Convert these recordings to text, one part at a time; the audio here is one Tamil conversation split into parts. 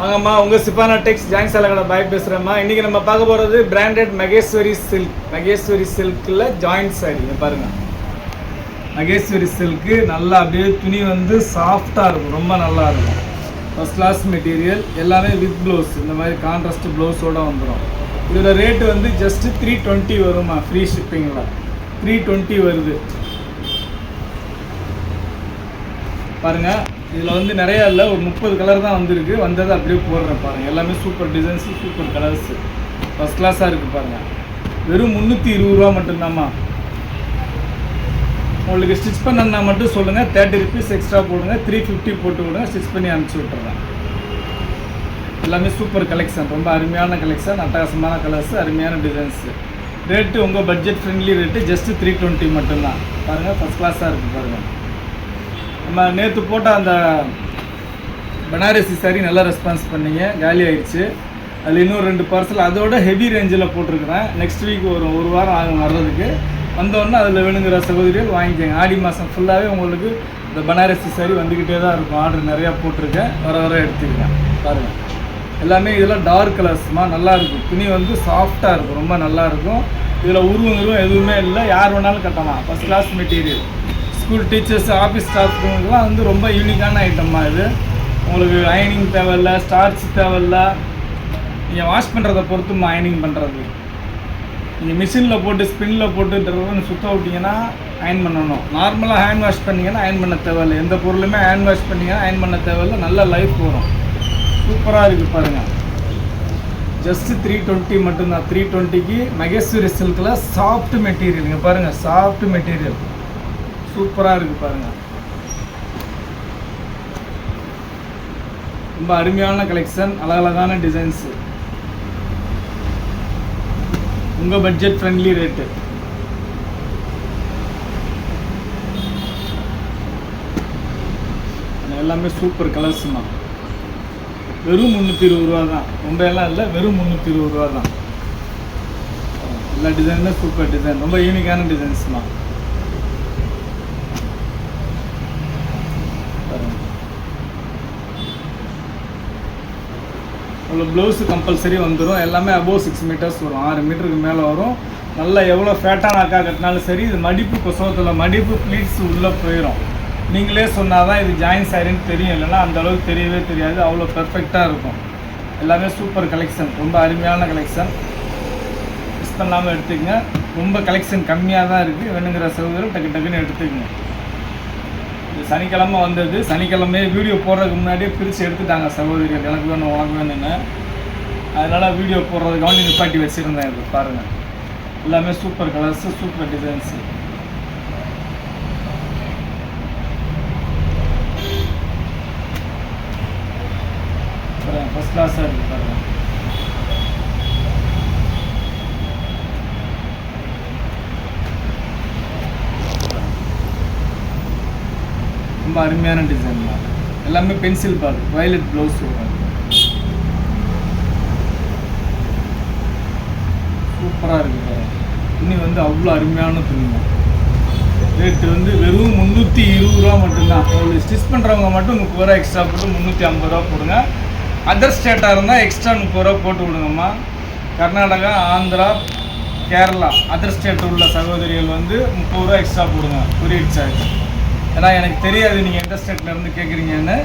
வாங்கம்மா உங்கள் சிப்பானா டெக்ஸ் ஜாயின் சாலகடை பாய் பேசுகிறேம்மா. இன்றைக்கி நம்ம பார்க்க போகிறது பிராண்டட் மகேஸ்வரி சில்க். மகேஸ்வரி சில்கில் ஜாயிண்ட் சாரி பாருங்கள். மகேஸ்வரி சில்க்கு நல்லா அப்படியே துணி வந்து சாஃப்டாக இருக்கும், ரொம்ப நல்லா இருக்கும். ஃபஸ்ட் கிளாஸ் மெட்டீரியல், எல்லாமே வித் ப்ளவுஸ், இந்த மாதிரி கான்ட்ராஸ்ட் ப்ளவுஸோடு வந்துடும். இதோட ரேட்டு வந்து ஜஸ்ட்டு 320 வருமா, ஃப்ரீ ஷிப்பிங்கில் 320 வருது பாருங்கள். இதில் வந்து நிறையா இல்லை, ஒரு 30 கலர் தான் வந்திருக்கு. வந்தது அப்படியே போடுறேன் பாருங்கள். எல்லாமே super designs, super colours, first கிளாஸாக இருக்குது பாருங்கள். வெறும் 320 ரூபா மட்டும்தாம்மா. உங்களுக்கு ஸ்டிச் பண்ணா மட்டும் சொல்லுங்கள், 30 ருபீஸ் எக்ஸ்ட்ரா போடுங்க, 350 போட்டு விடுங்க, ஸ்டிச் பண்ணி அனுப்பிச்சி விட்டுறேன். எல்லாமே சூப்பர் கலெக்ஷன், ரொம்ப அருமையான கலெக்ஷன், அட்டகாசமான கலர்ஸு, அருமையான டிசைன்ஸு. ரேட்டு உங்கள் பட்ஜெட் ஃப்ரெண்ட்லி ரேட்டு ஜஸ்ட்டு 320 மட்டும்தான் பாருங்கள். ஃபஸ்ட் கிளாஸாக இருக்குது பாருங்கள். நம்ம நேற்று போட்ட அந்த பனாரசி சாரி நல்லா ரெஸ்பான்ஸ் பண்ணிங்க, காலி ஆகிடுச்சு. அதில் இன்னும் 2 பார்சல் அதோட ஹெவி ரேஞ்சில் போட்டிருக்கிறேன். நெக்ஸ்ட் வீக் ஒரு வாரம் ஆகும் வர்றதுக்கு. வந்தோடனே அதில் வேணுங்கிற சகோதரிகள் வாங்கிக்கோங்க. ஆடி மாதம் ஃபுல்லாகவே உங்களுக்கு இந்த பனாரசி சாரி வந்துக்கிட்டே தான் இருக்கும். ஆர்டர் நிறையா போட்டிருக்கேன், வர எடுத்துக்கிறேன் பாருங்கள். எல்லாமே இதெல்லாம் டார்க் கலர்ஸ்மா, நல்லாயிருக்கும். துணி வந்து சாஃப்டாக இருக்கும், ரொம்ப நல்லாயிருக்கும். இதில் உருவம் எதுவுமே இல்லை, யார் வேணாலும் கட்டலாம். First class material. School teachers, office ஸ்டாஃப்லாம் வந்து ரொம்ப யூனிக்கான ஐட்டம்மா இது. உங்களுக்கு அயனிங் தேவையில்லை, ஸ்டார்ச் தேவையில்லை. நீங்கள் வாஷ் பண்ணுறதை பொறுத்துமா அயனிங் பண்ணுறது. நீங்கள் மிஷினில் போட்டு ஸ்பின்னில் போட்டு ட்ரெஸ்ன்னு சுற்ற விட்டிங்கன்னா அயன் பண்ணணும். நார்மலாக ஹேண்ட் வாஷ் பண்ணிங்கன்னா அயன் பண்ண தேவையில்லை. எந்த பொருளுமே ஹேண்ட் வாஷ் பண்ணிங்கன்னா அயன் பண்ண தேவையில்லை. நல்ல லைஃப் வரும், சூப்பராக இருக்குது பாருங்கள். ஜஸ்ட்டு 320 மட்டும்தான். 320க்கு மகேஸ்வரி சில்கில் சாஃப்ட் மெட்டீரியலுங்க பாருங்கள். சாஃப்ட் மெட்டீரியல் சூப்பராக இருக்குது பாருங்கள். ரொம்ப அருமையான கலெக்ஷன், அழகழகான டிசைன்ஸு, உங்கள் பட்ஜெட் ஃப்ரெண்ட்லி ரேட்டு. எல்லாமே சூப்பர் கலர்ஸுமா. வெறும் 320 ரூபா தான், ரொம்ப எல்லாம் இல்லை, வெறும் 320 ரூபா தான். எல்லா டிசைனுமே சூப்பர் டிசைன், ரொம்ப யூனிக்கான டிசைன்ஸ்மா. அவ்வளோ ப்ளவுஸு கம்பல்சரி வந்துடும். எல்லாமே அபோவ் 6 மீட்டர்ஸ் வரும், 6 மீட்டருக்கு மேலே வரும். நல்லா எவ்வளோ ஃபேட்டான அக்கா கட்டினாலும் சரி, இது மடிப்பு கொசவத்தில் மடிப்பு ப்ளீட்ஸ் உள்ளே போயிடும். நீங்களே சொன்னால் தான் இது ஜாயின் சாரின்னு தெரியும், இல்லைன்னா அந்தளவுக்கு தெரியவே தெரியாது. அவ்வளோ பெர்ஃபெக்டாக இருக்கும். எல்லாமே சூப்பர் கலெக்ஷன், ரொம்ப அருமையான கலெக்ஷன். மிஸ் பண்ணாமல் எடுத்துக்கங்க. ரொம்ப கலெக்ஷன் கம்மியாக தான் இருக்குது. வேணுங்கிற சகோதரர் டக்குன்னு எடுத்துக்கங்க. இது சனிக்கிழமை வந்தது. சனிக்கிழமையே வீடியோ போடுறதுக்கு முன்னாடியே பிரித்து எடுத்துட்டாங்க சகோதரிகள், எனக்கு வேணும் உனக்கு வேணும்னு. அதனால் வீடியோ போடுறதுக்காக நிப்பாட்டி வச்சுருந்தேன். இது பாருங்கள், எல்லாமே super colours, super designs. First கிளாஸாக இருக்குது பாருங்கள். ரொம்ப அருமையான டிசைன் தான். எல்லாமே பென்சில் பார், வயலட் ப்ளவுஸ் வரும். சூப்பராக இருக்குது பாருங்கள். துணி வந்து அவ்வளோ அருமையான துணி தான். ரேட்டு வந்து வெறும் 320 ரூபா மட்டும்தான். உங்களுக்கு ஸ்டிச் பண்ணுறவங்க மட்டும் 30 ரூபா எக்ஸ்ட்ரா போட்டு 350 ரூபா போடுங்க. அதர் ஸ்டேட்டாக இருந்தால் எக்ஸ்ட்ரா 30 ரூபா போட்டு விடுங்கம்மா. கர்நாடகா, ஆந்திரா, கேரளா அதர் ஸ்டேட் உள்ள சகோதரிகள் வந்து 30 ரூபா எக்ஸ்ட்ரா போடுங்க, கொரியர் சார்ஜ். ஏன்னா எனக்கு தெரியாது நீங்கள் எந்த ஸ்டேட்லேருந்து கேட்குறீங்கன்னு.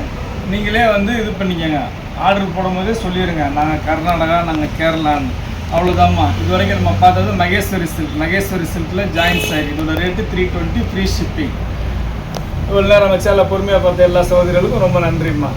நீங்களே வந்து இது பண்ணிக்கோங்க. ஆர்டர் போடும்போதே சொல்லிடுங்க, நாங்கள் கர்நாடகா, நாங்கள் கேரளான்னு. அவ்வளோதாம்மா. இது வரைக்கும் நம்ம பார்த்தது மகேஸ்வரி சில்க். மகேஸ்வரி சில்கில் ஜாயின் சாரி. இதோட ரேட்டு 320, ஃப்ரீ ஷிப்பிங். இவ்வளோ நேரம் வச்சால பொறுமையாக பார்த்த எல்லா சகோதரிகளுக்கும் ரொம்ப நன்றிம்மா.